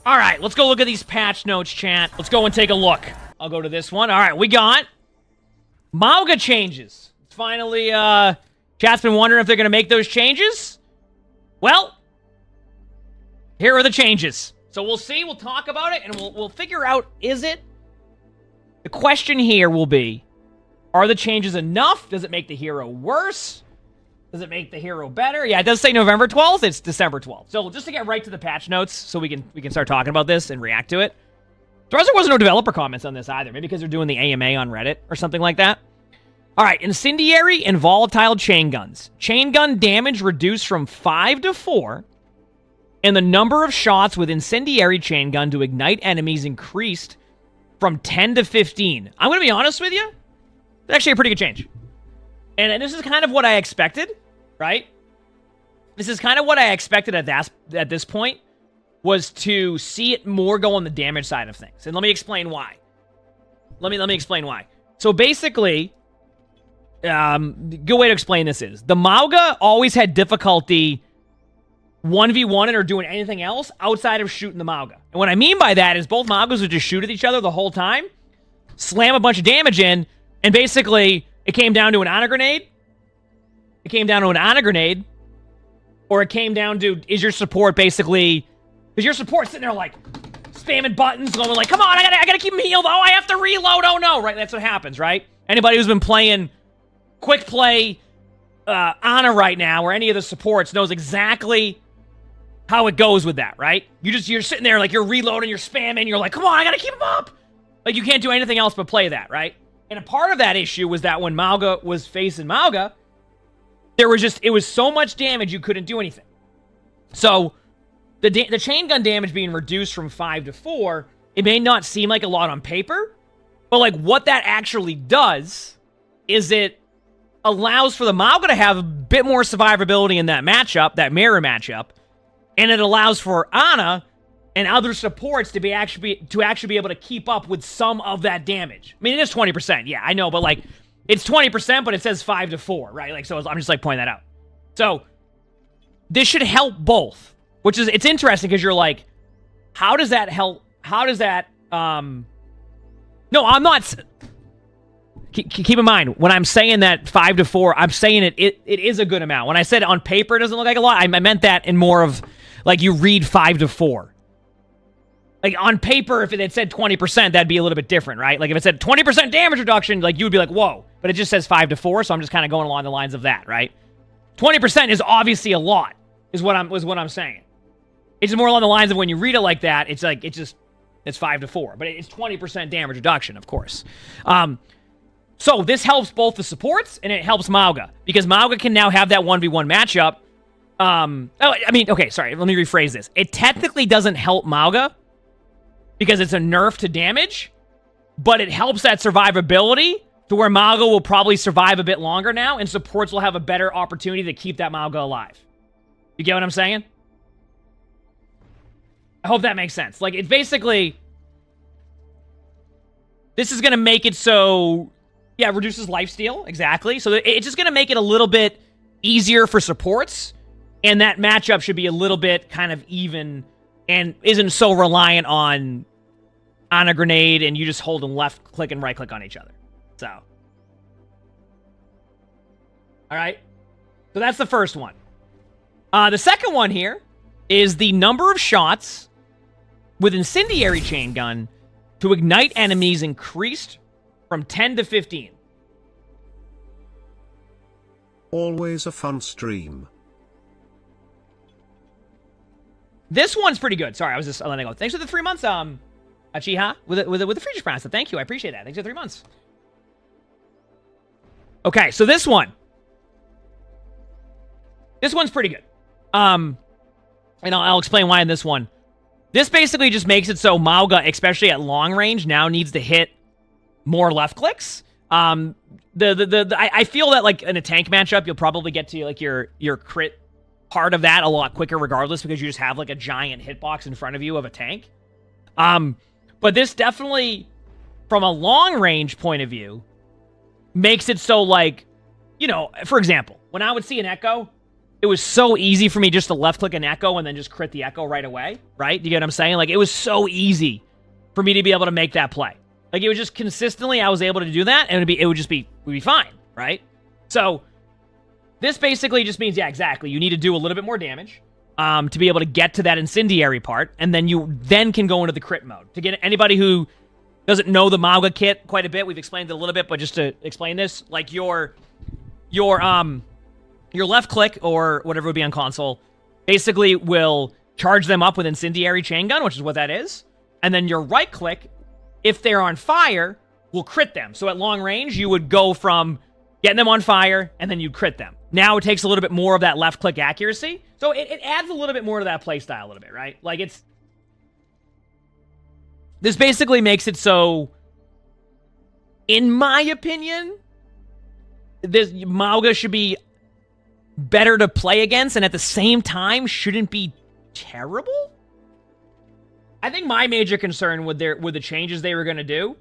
All right, let's go look at these patch notes, chat. Let's go and take a look. I'll go to this one. All right, we got Mauga changes. Finally, chat's been wondering if they're going to make those changes. Well, here are the changes. So we'll see, we'll talk about it, and we'll figure out, is it? The question here will be, are the changes enough? Does it make the hero worse? Does it make the hero better? Yeah, it does say November 12th. It's December 12th. So just to get right to the patch notes so we can start talking about this and react to it. There wasn't no developer comments on this either. Maybe because they're doing the AMA on Reddit or something like that. All right, incendiary and volatile chain guns. Chain gun damage reduced from 5 to 4. And the number of shots with incendiary chain gun to ignite enemies increased from 10 to 15. I'm going to be honest with you. It's actually a pretty good change. And this is kind of what I expected, right? This is kind of what I expected at this point, was to see it more go on the damage side of things. And let me explain why. Let me explain why. So basically, good way to explain this is, the Mauga always had difficulty 1v1 or doing anything else outside of shooting the Mauga. And what I mean by that is both Maugas would just shoot at each other the whole time, slam a bunch of damage in, and basically it came down to an honor grenade. It came down to an honor grenade. Or it came down to, is your support basically... Because your support's sitting there like, spamming buttons, going like, come on, I gotta keep him healed. Oh, I have to reload. Oh, no. Right, that's what happens, right? Anybody who's been playing quick play Ana right now, or any of the supports, knows exactly how it goes with that, right? You're sitting there like you're reloading, you're spamming, you're like, come on, I gotta keep him up. Like, you can't do anything else but play that, right? And a part of that issue was that when Mauga was facing Mauga, it was so much damage you couldn't do anything. So, the chain gun damage being reduced from 5 to 4, it may not seem like a lot on paper, but like what that actually does is it allows for the Mauga to have a bit more survivability in that matchup, that mirror matchup, and it allows for Ana and other supports to actually be able to keep up with some of that damage. I mean, it is 20%, yeah, I know, but like, it's 20%, but it says 5 to 4, right? Like, so I'm just like pointing that out. So, this should help both. Which is, it's interesting because you're like, how does that help? How does that, no, I'm not, keep in mind, when I'm saying that 5 to 4, I'm saying it is a good amount. When I said on paper it doesn't look like a lot, I meant that in more of, like, you read 5 to 4. Like, on paper, if it had said 20%, that'd be a little bit different, right? Like, if it said 20% damage reduction, like, you would be like, whoa. But it just says 5 to 4, so I'm just kind of going along the lines of that, right? 20% is obviously a lot, is what I'm saying. It's more along the lines of when you read it like that, it's like, it's 5 to 4. But it's 20% damage reduction, of course. So this helps both the supports, and it helps Mauga. Because Mauga can now have that 1v1 matchup. Okay, sorry, let me rephrase this. It technically doesn't help Mauga, because it's a nerf to damage, but it helps that survivability to where Mauga will probably survive a bit longer now, and supports will have a better opportunity to keep that Mauga alive. You get what I'm saying? I hope that makes sense. Like, it's basically... This is going to make it so... Yeah, it reduces lifesteal, exactly. So it's just going to make it a little bit easier for supports, and that matchup should be a little bit kind of even, and isn't so reliant on a grenade, and you just hold and left click and right click on each other. So. Alright. So that's the first one. The second one here is the number of shots with incendiary chain gun to ignite enemies increased from 10 to 15. Always a fun stream. This one's pretty good. Sorry, I was just letting go. Thanks for the 3 months, Achiha, with the free response. Thank you, I appreciate that. Thanks for the 3 months. Okay, so this one's pretty good. And I'll explain why in this one. This basically just makes it so Mauga, especially at long range, now needs to hit more left clicks. I feel that, like, in a tank matchup, you'll probably get to, like, your crit part of that a lot quicker regardless, because you just have, like, a giant hitbox in front of you of a tank. But this definitely, from a long range point of view, makes it so, like, you know, for example, when I would see an Echo, it was so easy for me just to left-click an echo and then just crit the echo right away, right? You get what I'm saying? Like, it was so easy for me to be able to make that play. Like, it was just consistently, I was able to do that, and we'd be fine, right? So, this basically just means, yeah, exactly, you need to do a little bit more damage to be able to get to that incendiary part, and then you then can go into the crit mode. To get anybody who doesn't know the Mauga kit quite a bit, we've explained it a little bit, but just to explain this, like, your left click, or whatever would be on console, basically will charge them up with Incendiary Chain Gun, which is what that is. And then your right click, if they're on fire, will crit them. So at long range, you would go from getting them on fire, and then you'd crit them. Now it takes a little bit more of that left click accuracy. So it adds a little bit more to that playstyle a little bit, right? Like, this basically makes it so, in my opinion, this Mauga should be better to play against, and at the same time shouldn't be terrible. I think my major concern with the changes they were going to do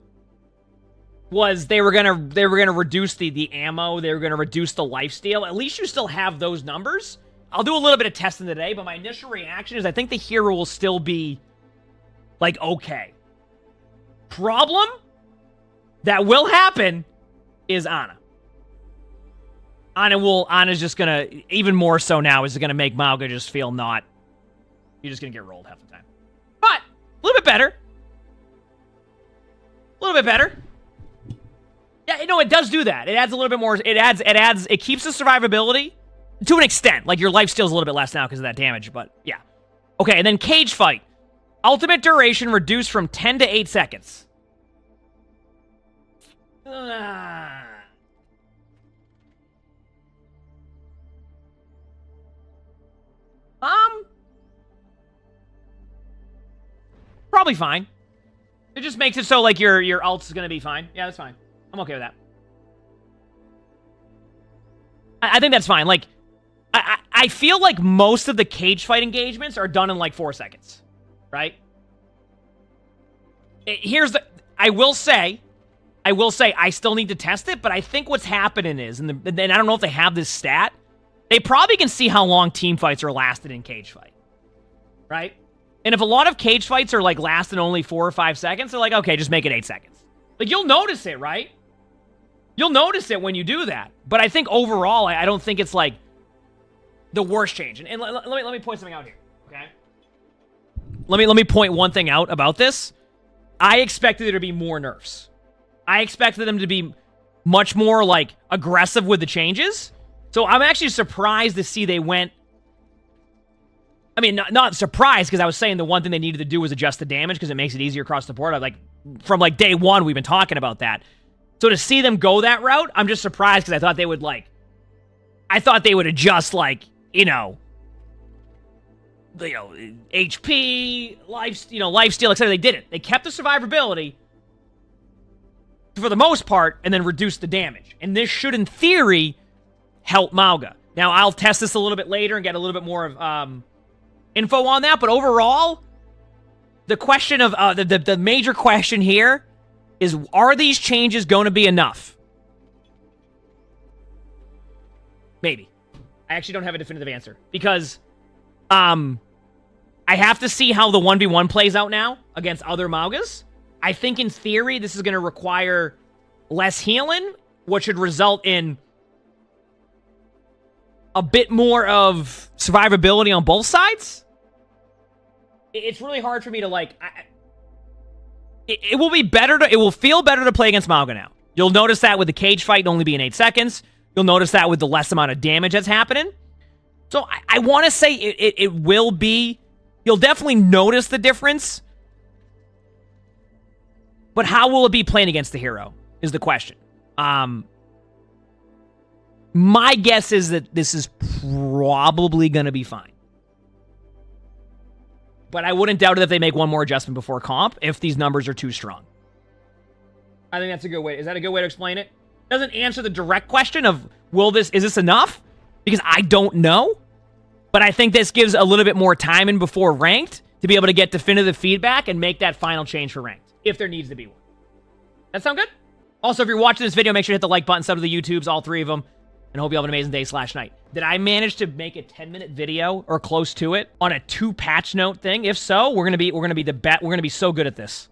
was they were going to reduce the ammo, they were going to reduce the lifesteal. At least you still have those numbers. I'll do a little bit of testing today, but my initial reaction is I think the hero will still be, like, okay. Problem that will happen is Ana. Ana's just gonna, even more so now, is gonna make Mauga just feel not, you're just gonna get rolled half the time. But, a little bit better. A little bit better. Yeah, no, it does do that. It adds a little bit more, it keeps the survivability to an extent. Like, your lifesteal's a little bit less now because of that damage, but yeah. Okay, and then Cage Fight. Ultimate duration reduced from 10 to 8 seconds. Probably fine. It just makes it so, like, your ult's is gonna be fine. Yeah, that's fine. I'm okay with that. I think that's fine. Like, I feel like most of the cage fight engagements are done in, like, 4 seconds. Right? I will say, I still need to test it, but I think what's happening is, and I don't know if they have this stat, they probably can see how long team fights are lasted in cage fight. Right? And if a lot of cage fights are, like, lasting only 4 or 5 seconds, they're like, okay, just make it 8 seconds. Like, you'll notice it, right? You'll notice it when you do that. But I think overall, I don't think it's, like, the worst change. And let me point something out here, okay? Let me point one thing out about this. I expected there to be more nerfs. I expected them to be much more, like, aggressive with the changes. So I'm actually surprised to see they went... I mean, not surprised, because I was saying the one thing they needed to do was adjust the damage, because it makes it easier across the board. From, like, day one, we've been talking about that. So to see them go that route, I'm just surprised, because I thought they would, like... I thought they would adjust, like, you know... HP, lifesteal, etc. They didn't. They kept the survivability for the most part, and then reduced the damage. And this should, in theory, help Mauga. Now, I'll test this a little bit later and get a little bit more of info on that, but overall, the question of the major question here is, are these changes going to be enough? Maybe. I actually don't have a definitive answer, because I have to see how the 1v1 plays out now against other Maugas. I think in theory this is going to require less healing, which should result in a bit more of survivability on both sides. It's really hard for me to, like... It will be better to... It will feel better to play against Mauga now. You'll notice that with the cage fight only being 8 seconds. You'll notice that with the less amount of damage that's happening. So I want to say it will be... You'll definitely notice the difference. But how will it be playing against the hero is the question. My guess is that this is probably going to be fine. But I wouldn't doubt it if they make one more adjustment before comp if these numbers are too strong. I think that's a good way. Is that a good way to explain it? Doesn't answer the direct question of, is this enough? Because I don't know. But I think this gives a little bit more time in before ranked to be able to get definitive feedback and make that final change for ranked, if there needs to be one. That sound good? Also, if you're watching this video, make sure to hit the like button, sub to the YouTubes, all 3 of them. and hope you have an amazing day / night. Did I manage to make a 10-minute video or close to it on a 2 patch note thing? If so, we're gonna be so good at this.